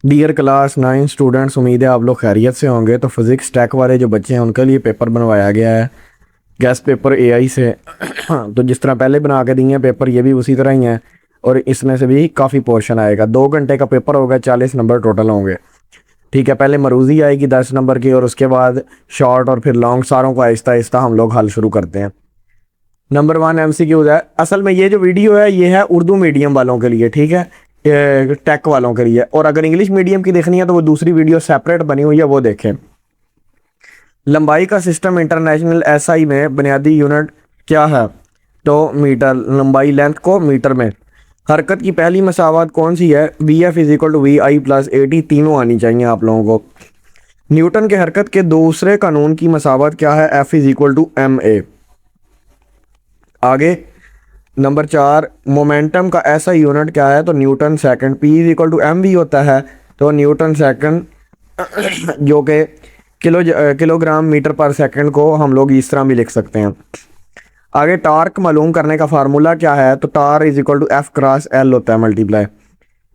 Dear class 9 students, उम्मीद है आप लोग खैरियत से होंगे। तो फिज़िक्स टेक वाले जो बच्चे हैं उनके लिए पेपर बनवाया गया है गेस्ट पेपर एआई से। तो जिस तरह पहले बना के दिए हैं पेपर, ये भी उसी तरह ही है। और इसमें से भी काफ़ी पोर्शन आएगा। 2 घंटे का पेपर होगा, 40 नंबर टोटल होंगे। ठीक है, पहले मरूज़ी आएगी 10 नंबर की, और उसके बाद शॉर्ट और फिर लॉन्ग। सारों को आहिस्ता आहिस्ता हम लोग हल शुरू करते हैं। नंबर 1 एमसीक्यूज है। असल में ये जो वीडियो है ये है उर्दू मीडियम वालों के लिए, ठीक है, टेक वालों के लिए। और अगर इंग्लिश मीडियम की देखनी है तो वो दूसरी वीडियो सेपरेट बनी हुई है, वो देखें। लंबाई का सिस्टम इंटरनेशनल एसआई में बुनियादी यूनिट क्या है? तो मीटर। लंबाई लेंथ को मीटर में। हरकत की पहली मसावत कौन सी है? V F is equal to we i plus a t. तीनों आनी चाहिए आप लोगों को। न्यूटन के हरकत के दूसरे कानून की मसावत क्या है? F is equal to m a. आगे नंबर 4, मोमेंटम का ऐसा यूनिट क्या है? तो newton second. P is equal to m v होता है, तो न्यूटन सेकंड जो कि किलोग्राम मीटर पर सेकंड को हम लोग इस तरह भी लिख सकते हैं। आगे टार्क मालूम करने का फार्मूला क्या है? तो torque is equal to F cross L होता है मल्टीप्लाई।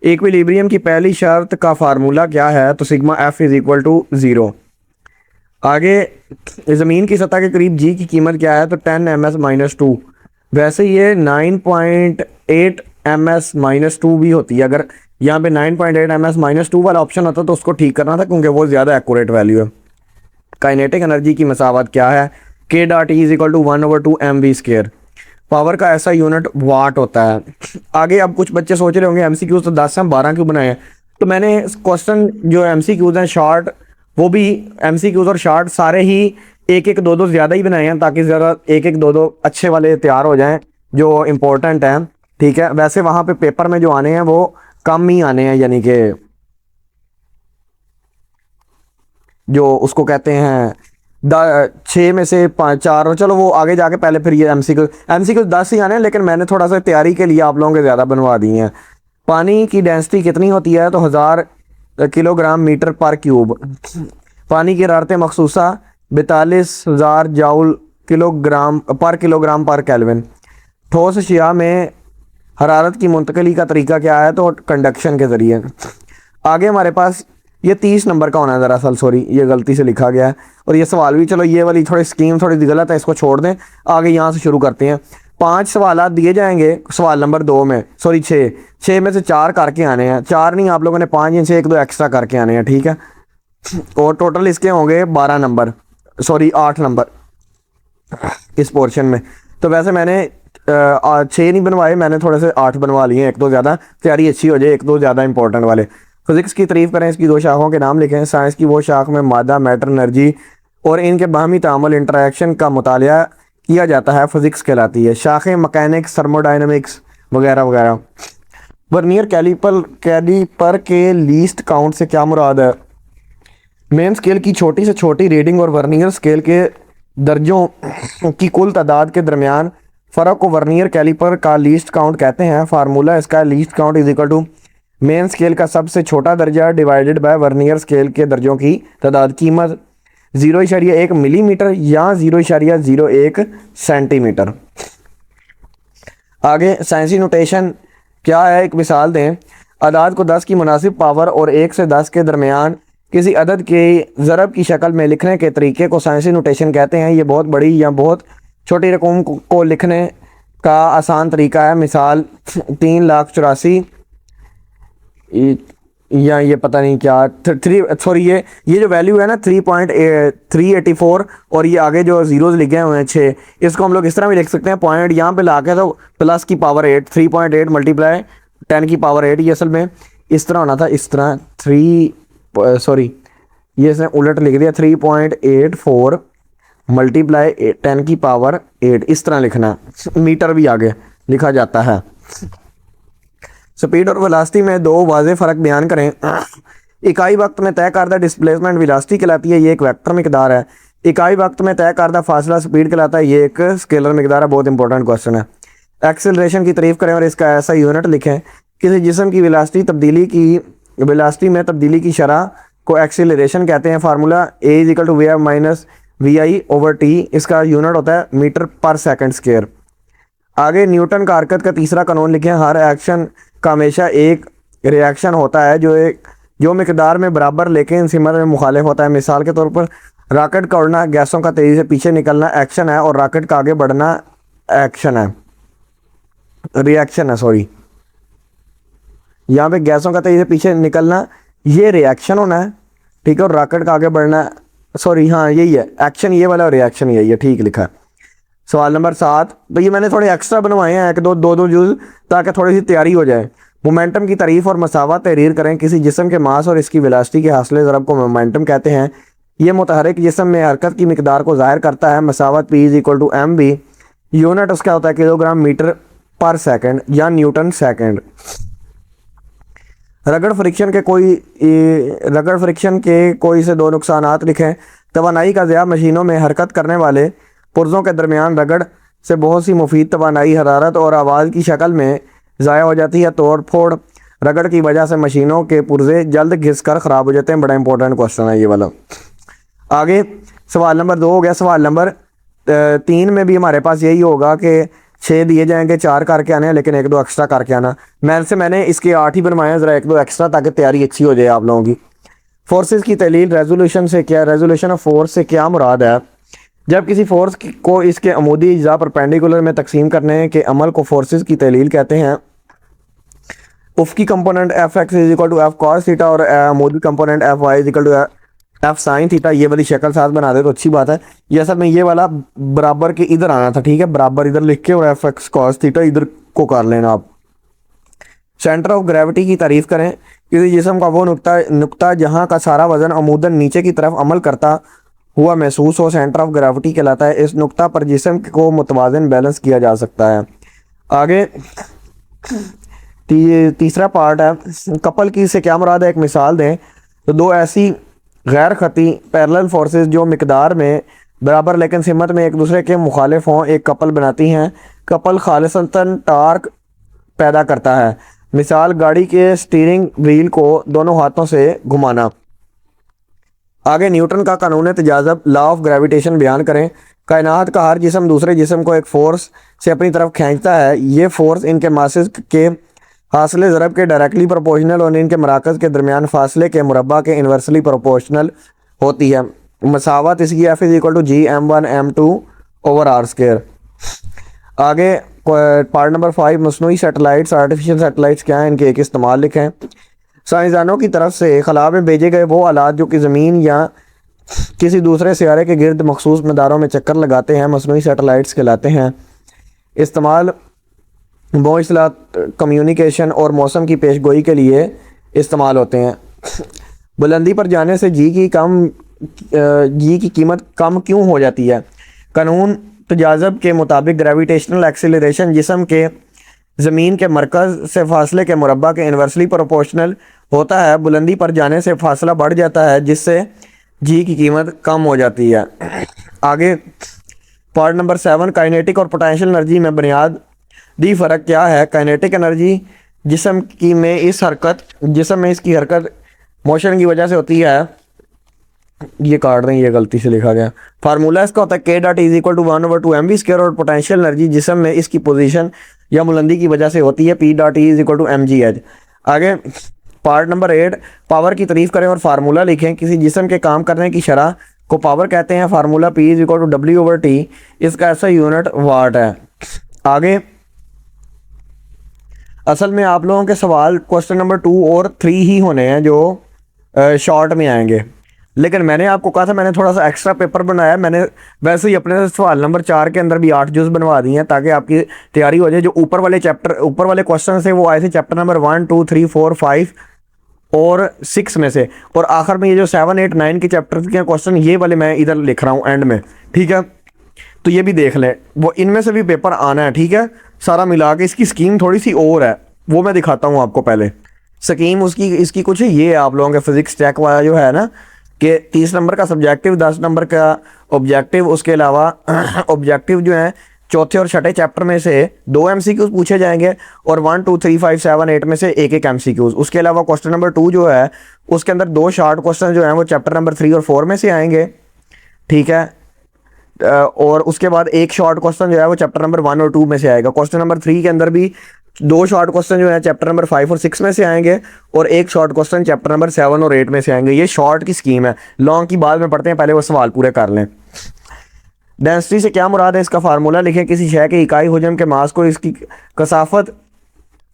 इक्विलिब्रियम की पहली शर्त का फार्मूला क्या है? तो sigma f is equal to 0। आगे ज़मीन की सतह के करीब जी की कीमत क्या है? तो 10 ms माइनस 2। वैसे ये 9.8 ms माइनस 2 भी होती है। अगर यहाँ पे 9.8 ms माइनस 2 वाला ऑप्शन होता तो उसको ठीक करना था, क्योंकि वो ज़्यादा एक्यूरेट वैल्यू है। काइनेटिक एनर्जी की मसावत क्या है? K dot e is equal to 1/2 mv²। Power का ऐसा यूनिट वाट होता है। आगे अब कुछ बच्चे सोच रहे होंगे एमसीक्यूज तो 10 हैं, 12 क्यों बनाए हैं? तो मैंने क्वेश्चन जो एमसीक्यूज हैं शॉर्ट, वो भी एमसीक्यूज और शॉर्ट सारे ही एक एक दो दो ज़्यादा ही बनाए हैं, ताकि ज़रा एक एक दो दो अच्छे वाले तैयार हो जाएं जो इम्पोर्टेंट हैं। ठीक है, वैसे वहाँ पे पेपर में जो आने हैं वो कम ही आने हैं, यानी कि जो उसको कहते हैं 6 में से 5-4, और चलो वो आगे जाके पहले फिर ये एमसीक्यू 10 ही आने हैं, लेकिन मैंने थोड़ा सा तैयारी के लिए आप लोगों के ज़्यादा बनवा दी हैं। पानी की डेंसिटी कितनी होती है? तो 1000 किलोग्राम मीटर पर क्यूब। पानी की हरारत मखसूसा 42,000 जाउल किलोग्राम पर केल्विन। ठोस अशिया में हरारत की मुंतकली का तरीका क्या है? तो कंडक्शन के ज़रिए। आगे हमारे पास ये 30 नंबर का होना है दरअसल, सॉरी ये गलती से लिखा गया है। और ये सवाल भी, चलो ये वाली थोड़ी स्कीम थोड़ी गलत है, इसको छोड़ दें। आगे यहाँ से शुरू करते हैं। 5 सवाल दिए जाएंगे सवाल नंबर 2 में, सॉरी 6 में से 4 करके आने हैं। 4 नहीं, आप लोगों ने 5 इनसे 1-2 एक्स्ट्रा करके आने हैं, ठीक है। और टोटल इसके होंगे 12 नंबर, सॉरी 8 नंबर इस पोर्शन में। तो वैसे मैंने 6 नहीं बनवाए, मैंने थोड़े से 8 बनवा लिए हैं, 1-2 ज़्यादा, तैयारी अच्छी हो जाए, 1-2 ज़्यादा इंपॉर्टेंट वाले। फिजिक्स की तारीफ करें, इसकी 2 शाखों के नाम लिखें। साइंस की वो शाख में मादा, मैटर, एनर्जी और इनके बाहमी तामुल इंटरेक्शन का मुतालिया किया जाता है, फिजिक्स कहलाती है। शाखें मैकेनिक्स, थर्मोडाइनमिक्स वगैरह वगैरह। वर्नियर कैलिपर के लीस्ट काउंट से क्या मुराद है? मेन स्केल की छोटी से छोटी रीडिंग और वर्नियर स्केल के दर्जों की कुल तादाद के दरमियान फ़र्क को वर्नियर कैलिपर का लीस्ट काउंट कहते हैं। फार्मूला इसका least count is equal to main scale का सबसे छोटा दर्जा डिवाइडेड बाय वर्नियर स्केल के दर्जों की तादाद। कीमत 0.1 मिलीमीटर या 0.01 सेंटीमीटर। आगे साइंसी नोटेशन क्या है, एक मिसाल दें। अदाद को 10 की मुनासिब पावर और 1 से 10 के दरमियान किसी अदद के ज़रब की शक्ल में लिखने के तरीके को साइंसी नोटेशन कहते हैं। ये बहुत बड़ी या बहुत छोटी रकम को लिखने का आसान तरीका है। मिसाल 3,84,000 या ये पता नहीं क्या ये जो वैल्यू है ना 3.384, और ये आगे जो ज़ीरोज़ लिखे हुए हैं 6, इसको हम लोग इस तरह भी लिख सकते हैं। पॉइंट यहाँ पे ला के तो प्लस की पावर 8, 3.8 मल्टीप्लाई 10 की पावर 8। ये असल में इस तरह होना था, इस तरह ये इसने उलट लिख दिया, 3.84 मल्टीप्लाई 10 की पावर 8, इस तरह लिखना। मीटर भी आगे लिखा जाता है। स्पीड और वेलोसिटी में 2 वाज़ेह फ़र्क बयान करें। इकाई वक्त में तय करदा डिस्प्लेसमेंट वेलोसिटी कहलाती है, ये एक वेक्टर मिकदार है। इकाई वक्त में तय करदा फासला स्पीड कहलाता है, ये एक स्केलर मिकदार है। बहुत इंपॉर्टेंट क्वेश्चन है। एक्सेलरेशन की तारीफ करें और इसका ऐसा यूनिट लिखें। किसी जिस्म की वेलोसिटी में तब्दीली की शरह को एक्सेलरेशन कहते हैं। Formula a is equal to v f minus v i over t. इसका यूनिट होता है मीटर पर सेकंड स्क्वायर। आगे न्यूटन का हरकत का तीसरा कानून लिखें। हर एक्शन का हमेशा एक रिएक्शन होता है जो एक जो मिकदार में बराबर लेकिन सिमत में मुखालिफ होता है। मिसाल के तौर पर रॉकेट का उड़ना गैसों का तेज़ी से पीछे निकलना एक्शन है और रॉकेट का आगे बढ़ना एक्शन है, रिएक्शन है। सॉरी, यहाँ पे गैसों का तेज़ी से पीछे निकलना ये रिएक्शन होना है, ठीक है, और रॉकेट का आगे बढ़ना, सॉरी हाँ यही है एक्शन, ये वाला रिएक्शन यही है, ठीक लिखा है। सवाल नंबर 7, तो ये मैंने थोड़े एक्स्ट्रा बनवाए हैं, एक दो जूज, ताकि थोड़ी सी तैयारी हो जाए। मोमेंटम की तारीफ और मसावत तहरीर करें। किसी जिस्म के मास और इसकी वेलोसिटी के हासिल ज़रब को मोमेंटम कहते हैं। ये मुतहरिक जिस्म में हरकत की मिकदार को ज़ाहिर करता है। मसावत P is equal to m b, unit उसका होता है किलोग्राम मीटर पर सेकंड या न्यूटन सेकंड। रगड़ फ्रिक्शन के कोई से दो नुकसानात लिखें। तवानाई का ज़िया मशीनों में हरकत करने वाले पुर्ज़ों के दरमियान रगड़ से बहुत सी मुफीद तवानाई हरारत और आवाज़ की शक्ल में ज़ाया हो जाती है। तोड़ फोड़ रगड़ की वजह से मशीनों के पुर्जे जल्द घिस कर ख़राब हो जाते हैं। बड़ा इंपॉर्टेंट क्वेश्चन है ये वाला। आगे सवाल नंबर 2 हो गया। सवाल नंबर 3 में भी हमारे पास यही होगा कि 6 दिए जाएंगे, 4 करके आने हैं, लेकिन 1-2 एक्स्ट्रा करके आना। मैंने इसके 8 ही बनवाए हैं, ज़रा 1-2 एक्स्ट्रा ताकि तैयारी अच्छी हो जाए आप लोगों की। फोर्सेस की तहलील रेजोल्यूशन ऑफ फोर्स से क्या मुराद है? जब किसी फोर्स को इसके अमूदी अज्जा परपेंडिकुलर में तकसीम करने के अमल को फोर्सेस की तहलील कहते हैं। उफ़की component F X is equal to F cos theta और अमूदी component F Y is equal to F sine theta. ये वाली शक्ल साथ बना दे तो अच्छी बात है। ये असल में ये वाला बराबर के इधर आना था, ठीक है, बराबर इधर लिख के और एफ एक्स कॉस थीटा इधर को कर लेना आप। सेंटर ऑफ ग्रेविटी की तारीफ करें। किसी जिस्म का वो नुक्ता जहाँ का सारा वजन अमूदन नीचे की तरफ अमल करता हुआ महसूस हो, सेंटर ऑफ ग्रेविटी कहलाता है। इस नुक्ता पर जिस्म को मुतवाज़न बैलेंस किया जा सकता है। आगे तीसरा पार्ट है कपल की से क्या मुराद है? एक मिसाल दें। तो दो ऐसी गैर खती पैरेलल फोर्सेस जो मिकदार में बराबर लेकिन सिमत में एक दूसरे के मुखालिफ हों एक कपल बनाती हैं। कपल खालिसतन टार्क पैदा करता है। मिसाल गाड़ी के स्टीयरिंग व्हील को दोनों हाथों से घुमाना। आगे न्यूटन का कानून तजाज़ब लॉ ऑफ ग्रेविटेशन बयान करें। कायनात का हर जिस्म दूसरे जिस्म को एक फ़ोर्स से अपनी तरफ खींचता है। ये फ़ोर्स इनके मासेस के हासिल ज़रब के डायरेक्टली प्रोपोर्शनल और इनके मराकज़ के दरमियान फासले के मुरब्बा के इन्वर्सली प्रोपोर्शनल होती है। मसावत इसकी F is equal to G m1 m2 over R square. आगे पार्ट नंबर 5 मसनूई सैटेलाइट्स आर्टिफिशियल सैटेलाइट्स क्या हैं, इनके एक इस्तेमाल लिखें। साइंसदानों की तरफ से खला में भेजे गए वो आलात जो कि ज़मीन या किसी दूसरे सियारे के गिर्द मखसूस मदारों में चक्कर लगाते हैं मसनूई सैटेलाइट्स कहलाते हैं। इस्तेमाल मौसलात कम्युनिकेशन और मौसम की पेशगोई के लिए इस्तेमाल होते हैं। बुलंदी पर जाने से जी की कीमत कम क्यों हो जाती है? कानून तजाज़ब के मुताबिक ग्रेविटेशनल एक्सीलरेशन जिस्म के ज़मीन के मरकज़ से फासले के मुरब्बा के इन्वर्सली प्रोपोर्शनल होता है। बुलंदी पर जाने से फासला बढ़ जाता है जिससे जी की कीमत कम हो जाती है। आगे पार्ट नंबर 7 काइनेटिक और पोटेंशियल एनर्जी में बुनियादी फ़र्क क्या है? काइनेटिक एनर्जी जिस्म में इसकी हरकत मोशन की वजह से होती है। ये काट दें, ये गलती से लिखा गया। फार्मूला इसका होता है k dot is equal to 1/2 mv square और पोटेंशियल एनर्जी जिस्म में इसकी पोजीशन या बुलंदी की वजह से होती है p dot e is equal to mgh। आगे पार्ट नंबर 8 पावर की तारीफ करें और फार्मूला लिखें। किसी जिस्म के काम करने की शरह को पावर कहते हैं। Formula p is equal to W/T, इसका ऐसा यूनिट वाट है। आगे असल में आप लोगों के सवाल क्वेश्चन नंबर 2 और 3 ही होने हैं जो शॉर्ट में आएंगे, लेकिन मैंने आपको कहा था मैंने थोड़ा सा एक्स्ट्रा पेपर बनाया। मैंने वैसे ही अपने सवाल नंबर 4 के अंदर भी 8 जुज़ बनवा दिए हैं ताकि आपकी तैयारी हो जाए। जो ऊपर वाले क्वेश्चन से वो आए थे चैप्टर नंबर 1 2 3 4 5 और 6 में से, और आखिर में ये जो 7 8 9 के चैप्टर के क्वेश्चन ये वाले मैं इधर लिख रहा हूँ एंड में, ठीक है। तो ये भी देख लें, वो इनमें से भी पेपर आना है, ठीक है। सारा मिला के इसकी स्कीम थोड़ी सी और है, वो मैं दिखाता हूँ आपको। पहले स्कीम इसकी कुछ ये है आप लोगों के फिजिक्स टैक वाला जो है ना कि 30 नंबर का सब्जेक्टिव, 10 नंबर का ऑब्जेक्टिव, उसके अलावा ऑब्जेक्टिव जो है चौथे और छठे चैप्टर में से 2 MCQs पूछे जाएंगे और 1 2 3 5 7 8 में से एक MCQs। उसके अलावा क्वेश्चन नंबर 2 जो है उसके अंदर 2 शॉर्ट क्वेश्चन जो हैं वो चैप्टर नंबर 3 और 4 में से आएंगे, ठीक है। और उसके बाद एक शॉर्ट क्वेश्चन जो है वो चैप्टर नंबर 1 और 2 में से आएगा। क्वेश्चन नंबर 3 के अंदर भी दो शॉर्ट क्वेश्चन जो है चैप्टर नंबर 5 और 6 में से आएंगे और एक शॉर्ट क्वेश्चन चैप्टर नंबर 7 और 8 में से आएंगे। ये शॉर्ट की स्कीम है, लॉन्ग की बाद में पढ़ते हैं, पहले वो सवाल पूरे कर लें। डेंसिटी से क्या मुराद है, इसका फार्मूला लिखें। किसी शय के इकाई हुजम के मास को इसकी कसाफत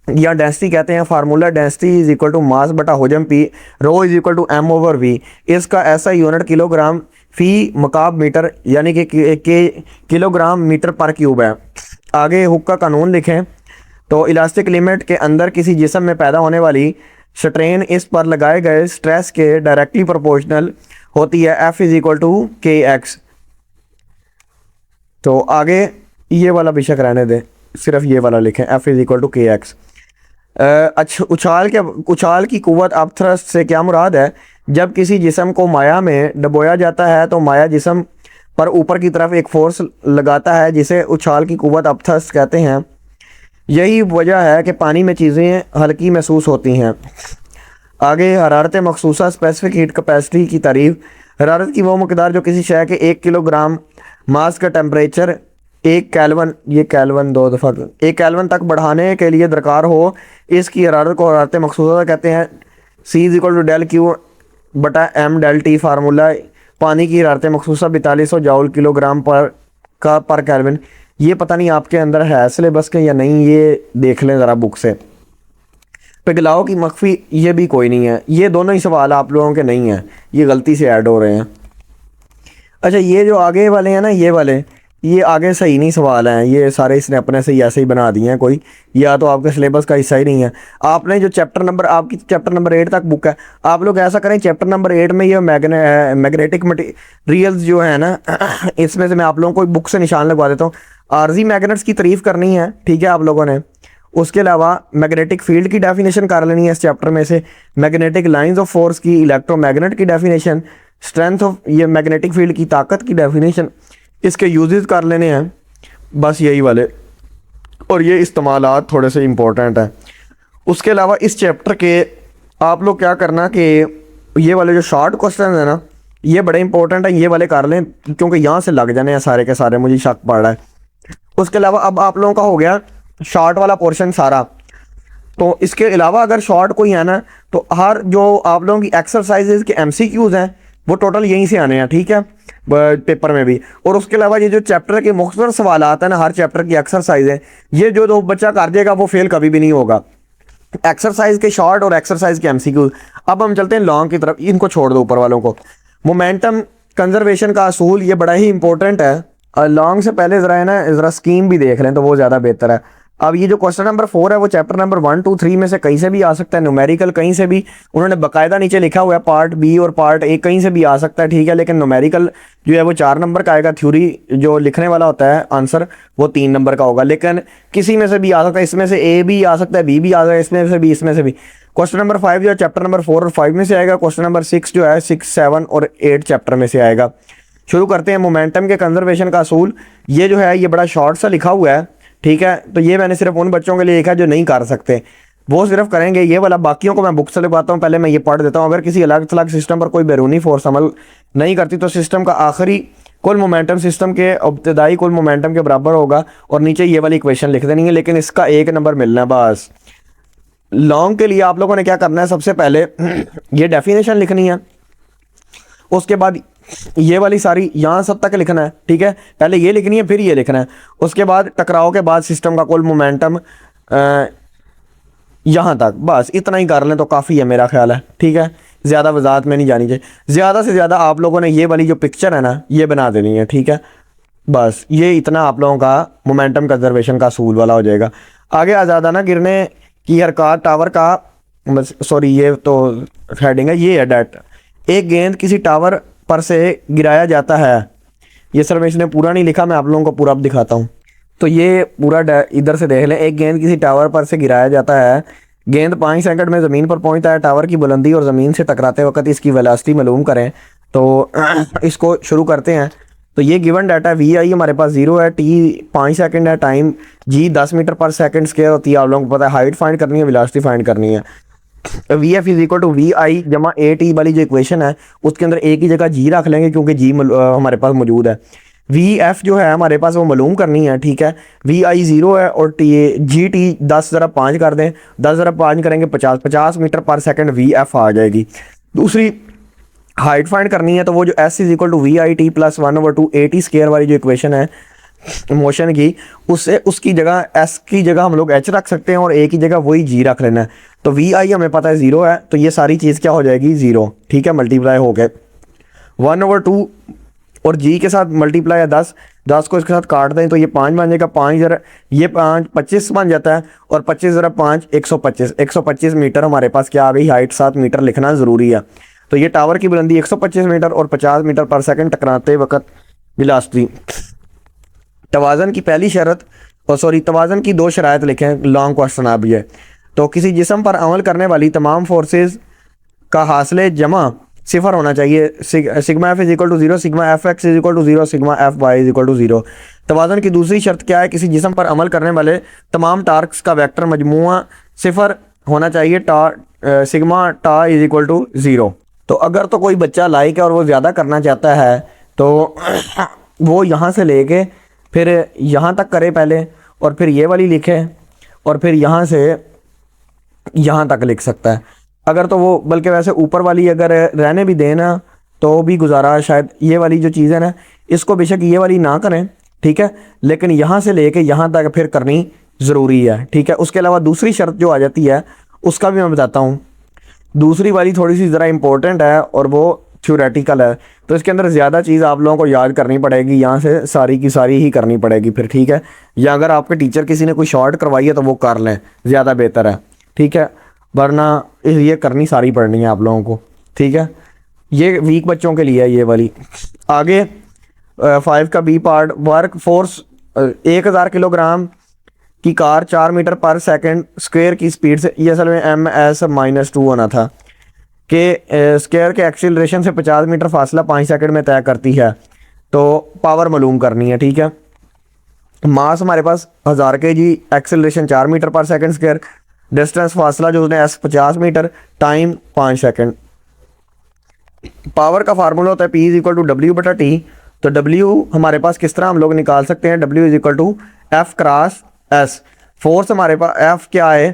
या डेंसिटी कहते हैं। Formula density is equal to mass बटा हुजम P, rho is equal to M over V. इसका ऐसा यूनिट किलोग्राम फी मकाब मीटर यानी कि किलोग्राम मीटर पर क्यूब है। आगे हुक का कानून लिखें। तो इलास्टिक लिमिट के अंदर किसी जिस्म में पैदा होने वाली स्ट्रेन इस पर लगाए गए स्ट्रेस के डायरेक्टली प्रोपोर्शनल होती है। एफ इज इक्वल टू के एक्स। तो आगे ये वाला बेशक रहने दें, सिर्फ ये वाला लिखें, एफ इज इक्वल टू के एक्स। अच्छा, उछाल की कुव्वत अब थ्रस्ट से क्या मुराद है, जब किसी जिस्म को माया में डुबोया जाता है तो माया जिस्म पर ऊपर की तरफ एक फोर्स लगाता है जिसे उछाल की कुव्वत अब थ्रस्ट कहते हैं। यही वजह है कि पानी में चीज़ें हल्की महसूस होती हैं। आगे हरारत मखसूसा स्पेसिफिक हीट कैपेसिटी की तारीफ। हरारत की वो मकदार जो किसी शय के 1 किलोग्राम मास का टेम्परेचर 1 केल्विन, ये केल्विन 2 दफ़ा 1 केल्विन तक बढ़ाने के लिए दरकार हो, इसकी हरारत को हरारत मखसूसा कहते हैं। C is equal to del Q बटा एम डेल टी। फार्मूला पानी की हरारत मखसूसा 4200 जूल किलोग्राम पर केल्विन। ये पता नहीं आपके अंदर है सिलेबस के या नहीं, ये देख लें ज़रा बुक से। पिघलाव की मख्फी, ये भी कोई नहीं है। ये दोनों ही सवाल आप लोगों के नहीं हैं, ये गलती से ऐड हो रहे हैं। अच्छा, ये जो आगे वाले हैं ना, ये वाले, ये आगे सही नहीं सवाल हैं, ये सारे इसने अपने से ही ऐसे ही बना दिए हैं, कोई या तो आपके सिलेबस का हिस्सा ही नहीं है। आपने जो चैप्टर नंबर, आपकी चैप्टर नंबर 8 तक बुक है, आप लोग ऐसा करें चैप्टर नंबर 8 में ये मैग्नेटिक मटेरियल्स जो है ना, इसमें से मैं आप लोगों को बुक से निशान लगवा देता हूँ। आर्जी मैग्नेट्स की तारीफ करनी है, ठीक है आप लोगों ने। उसके अलावा मैग्नेटिक फील्ड की डेफिनेशन कर लेनी है इस चैप्टर में से, मैग्नेटिक लाइंस ऑफ फोर्स की, इलेक्ट्रोमैग्नेट की डेफिनेशन, स्ट्रेंथ ऑफ ये मैग्नेटिक फील्ड की ताकत की डेफिनेशन, इसके यूजेस कर लेने हैं, बस यही वाले। और ये इस्तेमालात थोड़े से इम्पोर्टेंट हैं। उसके अलावा इस चैप्टर के आप लोग क्या करना कि ये वाले जो शॉर्ट क्वेश्चन है ना, ये बड़े इंपॉर्टेंट हैं, ये वाले कर लें क्योंकि यहाँ से लग जाने हैं सारे के सारे, मुझे शक पड़ रहा है। उसके अलावा अब आप लोगों का हो गया शॉर्ट वाला पोर्शन सारा। तो इसके अलावा अगर शॉर्ट कोई है ना, तो हर जो आप लोगों की एक्सरसाइजेज के MCQs हैं वो टोटल यहीं से आने हैं, ठीक है, पेपर में भी। और उसके अलावा ये जो चैप्टर के मुख्तसर सवाल आते हैं ना, हर चैप्टर की एक्सरसाइज है, ये जो दो बच्चा कर देगा वो फेल कभी भी नहीं होगा। एक्सरसाइज के शॉर्ट और एक्सरसाइज के MCQ। अब हम चलते हैं लॉन्ग की तरफ, इनको छोड़ दो ऊपर वालों को। मोमेंटम कंजर्वेशन का असूल, ये बड़ा ही इंपॉर्टेंट है। लॉन्ग से पहले ज़रा है ना, ज़रा स्कीम भी देख लें तो वो ज़्यादा बेहतर है। अब ये जो क्वेश्चन नंबर 4 है वो चैप्टर नंबर 1, 2, 3 में से कहीं से भी आ सकता है। न्यूमेरिकल कहीं से भी, उन्होंने बाकायदा नीचे लिखा हुआ है पार्ट बी और पार्ट ए कहीं से भी आ सकता है, ठीक है। लेकिन न्यूमेरिकल जो है वो 4 नंबर का आएगा। थ्योरी जो लिखने वाला होता है आंसर वो 3 नंबर का होगा। लेकिन किसी में से भी आ सकता है, इसमें से ए भी आ सकता है, बी भी आ सकता है, इसमें से भी। क्वेश्चन नंबर 5 जो है चैप्टर नंबर 4 और 5 में से आएगा। क्वेश्चन नंबर 6 जो है 6, 7 और 8 चैप्टर में से आएगा। शुरू करते हैं मोमेंटम के कंजर्वेशन का असूल। ये जो है ये बड़ा शॉर्ट सा लिखा हुआ है, ठीक है। तो ये मैंने सिर्फ उन बच्चों के लिए लिखा है जो नहीं कर सकते, वो सिर्फ करेंगे ये वाला। बाकियों को मैं बुक से लिखवाता हूँ, पहले मैं ये पढ़ देता हूँ। अगर किसी अलग थलग सिस्टम पर कोई बैरूनी फोर्स अमल नहीं करती तो सिस्टम का आखिरी कुल मोमेंटम सिस्टम के इब्तदाई कुल मोमेंटम के बराबर होगा। और नीचे ये वाली इक्वेशन लिख देनी है, लेकिन इसका 1 नंबर मिलना है बस। लॉन्ग के लिए आप लोगों ने क्या करना है, सबसे पहले ये डेफिनेशन लिखनी है। उसके बाद ये वाली सारी यहाँ सब तक लिखना है, ठीक है। पहले ये लिखनी है, फिर ये लिखना है। उसके बाद टकराव के बाद सिस्टम का कुल मोमेंटम यहाँ तक, बस इतना ही कर लें तो काफ़ी है मेरा ख्याल है, ठीक है। ज़्यादा वजाहत में नहीं जानी चाहिए। ज़्यादा से ज़्यादा आप लोगों ने ये वाली जो पिक्चर है ना, ये बना देनी है, ठीक है। बस ये इतना आप लोगों का मोमेंटम कंजर्वेशन का असूल वाला हो जाएगा। आगे आज़ादाना गिरने की हरकत टावर का, सॉरी ये तो हेडिंग है, ये है डेट। एक गेंद किसी टावर पर से गिराया जाता है। ये सर मैं इसने पूरा नहीं लिखा, मैं आप लोगों को पूरा अब दिखाता हूँ। तो ये पूरा इधर से देख लें। एक गेंद किसी टावर पर से गिराया जाता है। गेंद 5 सेकंड में ज़मीन पर पहुंचता है। टावर की बुलंदी और ज़मीन से टकराते वक्त इसकी वेलोसिटी मालूम करें। तो इसको शुरू करते हैं। तो ये गिवन डाटा वी आई हमारे पास 0 है, टी 5 सेकंड है, टाइम जी 10 मीटर पर सेकंड स्क्वायर होती है। आप लोगों को पता है हाइट फाइंड करनी है, वेलोसिटी फाइंड करनी है। V F is equal to we I जमा ए टी वाली जो इक्वेशन है उसके अंदर ए की जगह जी रख लेंगे क्योंकि जी हमारे पास मौजूद है। VF जो है हमारे पास वो मालूम करनी है, ठीक है। VI 0 है और GT 10 ज़रा 5 कर दें, 10 ज़रा 5 करेंगे 50 मीटर पर सेकंड VF आ जाएगी। दूसरी हाइट फाइंड करनी है तो वो जो S is equal to VIT plus 1/2 AT square वाली जो इक्वेशन है मोशन की, उससे उसकी जगह S की जगह हम लोग H रख सकते हैं और A की जगह वही G रख लेना है। तो VI हमें पता है 0 है, तो ये सारी चीज़ क्या हो जाएगी 0, ठीक है, मल्टीप्लाई हो गए 1/2 और G के साथ मल्टीप्लाई है 10 को इसके साथ काट दें तो ये 5 बन जाएगा, 5 ज़रा ये 5 25 बन जाता है और 25 ज़रा 5 125 मीटर हमारे पास क्या आ गई हाइट, 7 मीटर लिखना ज़रूरी है। तो ये टावर की बुलंदी 125 मीटर और 50 मीटर पर सेकंड टकराते वक्त वेलोसिटी। तवाज़न की पहली शर्त तवाज़न की 2 शराइत लिखें, लॉन्ग क्वेश्चन आप ये। तो किसी जिस्म पर अमल करने वाली तमाम फोर्सेस का हासिल जमा 0 होना चाहिए। Sigma F is equal to 0, sigma FX is equal to 0, sigma FY is equal to 0। तवाज़न की दूसरी शर्त क्या है, किसी जिस्म पर अमल करने वाले तमाम टार्क्स का वेक्टर मजमूआ 0 होना चाहिए, सिग्मा टा इज इक्वल टू 0। तो अगर तो कोई बच्चा लाइक है और वो ज़्यादा करना चाहता है तो वो यहाँ से लेके फिर यहाँ तक करे पहले और फिर ये वाली लिखे और फिर यहाँ से यहाँ तक लिख सकता है। अगर तो वो बल्कि वैसे ऊपर वाली अगर रहने भी देना तो भी गुजारा, शायद ये वाली जो चीज़ है ना इसको बेशक ये वाली ना करें, ठीक है, लेकिन यहाँ से लेके यहाँ तक फिर करनी ज़रूरी है, ठीक है। उसके अलावा दूसरी शर्त जो आ जाती है उसका भी मैं बताता हूँ। दूसरी वाली थोड़ी सी ज़रा इम्पोर्टेंट है और वो थ्योरेटिकल है, तो इसके अंदर ज़्यादा चीज़ आप लोगों को याद करनी पड़ेगी, यहाँ से सारी की सारी ही करनी पड़ेगी फिर, ठीक है। या अगर आपके टीचर किसी ने कोई शॉर्ट करवाई है तो वो कर लें, ज़्यादा बेहतर है, ठीक है, वरना ये करनी सारी पड़नी है आप लोगों को, ठीक है। ये वीक बच्चों के लिए है ये वाली। आगे 5 का B part, work force 1000 kilogram की कार 4 मीटर पर सेकंड स्क्वायर की स्पीड से, ये असल में MS-2 होना था कि स्क्वायर के एक्सीलरेशन से 50 मीटर फासला 5 सेकंड में तय करती है, तो पावर मालूम करनी है, ठीक है। मास हमारे पास 1000 kg, एक्सीलरेशन 4 मीटर पर सेकंड स्क्वायर, डिस्टेंस फासला जो उसने S 50 metre, time 5 second. Power का फार्मूला होता है P is equal to W/T। तो W हमारे पास किस तरह हम लोग निकाल सकते हैं, W is equal to F cross S। Force हमारे पास F क्या है,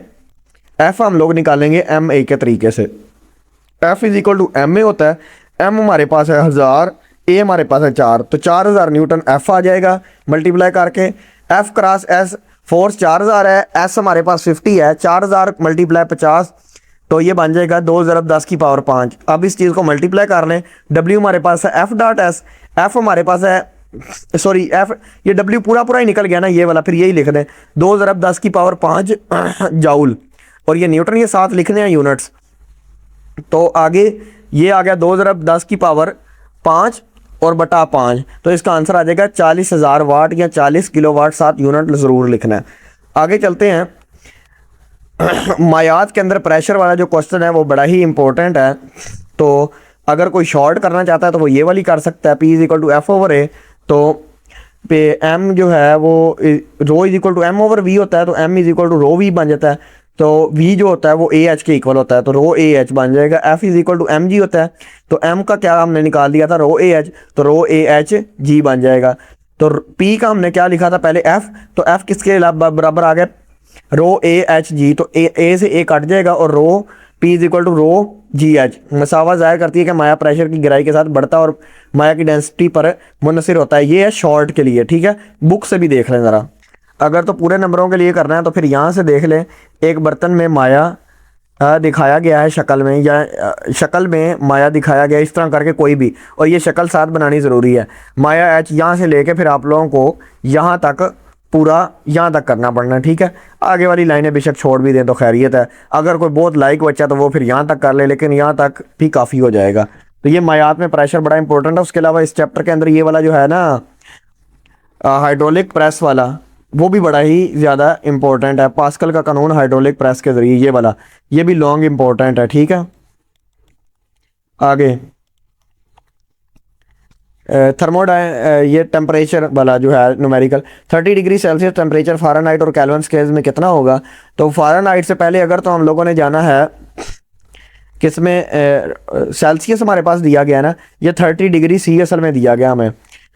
F हम लोग निकालेंगे MA के तरीके से। F is equal to MA होता है, M हमारे पास है 1000, A हमारे पास है 4, तो 4000 न्यूटन F आ जाएगा मल्टीप्लाई करके। F क्रॉस S, फोर्स 4000 है, S हमारे पास 50 है, 4000 मल्टीप्लाई 50 तो ये बन जाएगा 2 ज़रब 10 की पावर 5। अब इस चीज़ को मल्टीप्लाई कर लें, W हमारे पास है F डॉट S, F हमारे पास है सॉरी F, ये W पूरा ही निकल गया ना ये वाला, फिर यही लिख दें 2 ज़रब 10 की पावर 5 जाउल, और ये न्यूटन, ये साथ लिखने हैं यूनिट्स। तो आगे ये आ गया 2 ज़रब 10 की पावर 5 और बटा 5, तो इसका आंसर आ जाएगा 40,000 वाट या 40 किलोवाट, 7 यूनिट ज़रूर लिखना है। आगे चलते हैं। मायात के अंदर प्रेशर वाला जो क्वेश्चन है वो बड़ा ही इंपॉर्टेंट है, तो अगर कोई शॉर्ट करना चाहता है तो वो ये वाली कर सकता है, P is equal to F/A। तो पे M जो है वो रो इज इक्वल टू M/V होता है, तो M is equal to rho V बन जाता है, तो V जो होता है वो AH के इक्वल होता है, तो रो AH बन जाएगा। F is equal to MG होता है, तो M का क्या हमने निकाल दिया था रो AH, तो रो AHG बन जाएगा। तो P का हमने क्या लिखा था पहले F, तो F किसके बराबर आ गया रो AHG, तो A से A कट जाएगा और rho P is equal to rho GH। मसावा जाहिर करती है कि माया प्रेशर की गहराई के साथ बढ़ता और माया की डेंसिटी पर मुनसिर होता है। ये है शॉर्ट के लिए, ठीक है, बुक से भी देख लें ज़रा। अगर तो पूरे नंबरों के लिए करना है तो फिर यहाँ से देख लें, एक बर्तन में माया दिखाया गया है शक्ल में, या शक्ल में माया दिखाया गया इस तरह करके कोई भी, और ये शक्ल साथ बनानी ज़रूरी है। माया H यहाँ से लेके फिर आप लोगों को यहाँ तक पूरा यहाँ तक करना पड़ना, ठीक है। आगे वाली लाइनें बेशक छोड़ भी दें तो खैरियत है, अगर कोई बहुत लाइक बच्चा तो वो फिर यहाँ तक कर ले, लेकिन यहाँ तक भी काफ़ी हो जाएगा। तो ये मायात में प्रेशर बड़ा इंपॉर्टेंट है। उसके अलावा इस चैप्टर के अंदर ये वाला जो है ना हाइड्रोलिक प्रेस वाला, वो भी बड़ा ही ज़्यादा इंपॉर्टेंट है। पास्कल का कानून हाइड्रोलिक प्रेस के ज़रिए, ये वाला ये भी लॉन्ग इंपॉर्टेंट है, ठीक है। आगे ये टेम्परेचर वाला जो है numerical 30 degree Celsius temperature Fahrenheit और केल्विन स्केल्स में कितना होगा। तो फ़ारेनहाइट से पहले अगर तो हम लोगों ने जाना है किसमें, सेल्सियस हमारे पास दिया गया ना, ये 30 डिग्री C असल में दिया गया हमें,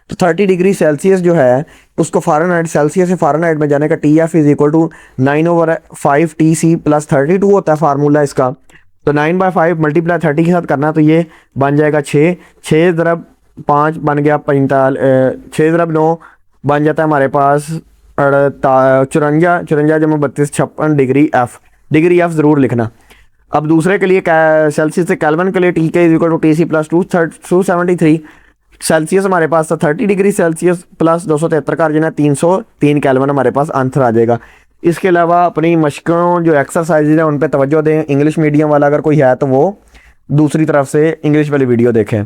तो 30 डिग्री सेल्सियस जो है उसको फ़ारेनहाइट, सेल्सियस से फ़ारेनहाइट में जाने का TF is equal to 9/5 TC plus 32 होता है फार्मूला इसका। तो 9/5 मल्टीप्लाई 30 के साथ करना, तो ये बन जाएगा 6, 6 ज़रब 5 बन गया 45, 6 ज़रब 9 बन जाता है हमारे पास 54, 54 जमा 32 56 डिग्री एफ ज़रूर लिखना। अब दूसरे के लिए सेल्सियस से केल्विन के लिए TK is equal to TC plus 273। Celsius हमारे पास था 30 डिग्री सेल्सियस प्लस 273 का अर्जन है 303 केल्विन हमारे पास आंसर आ जाएगा। इसके अलावा अपनी मशकों जो एक्सरसाइजेज हैं उन पे तवज्जो दें। इंग्लिश मीडियम वाला अगर कोई है तो वो दूसरी तरफ से इंग्लिश वाली वीडियो देखें।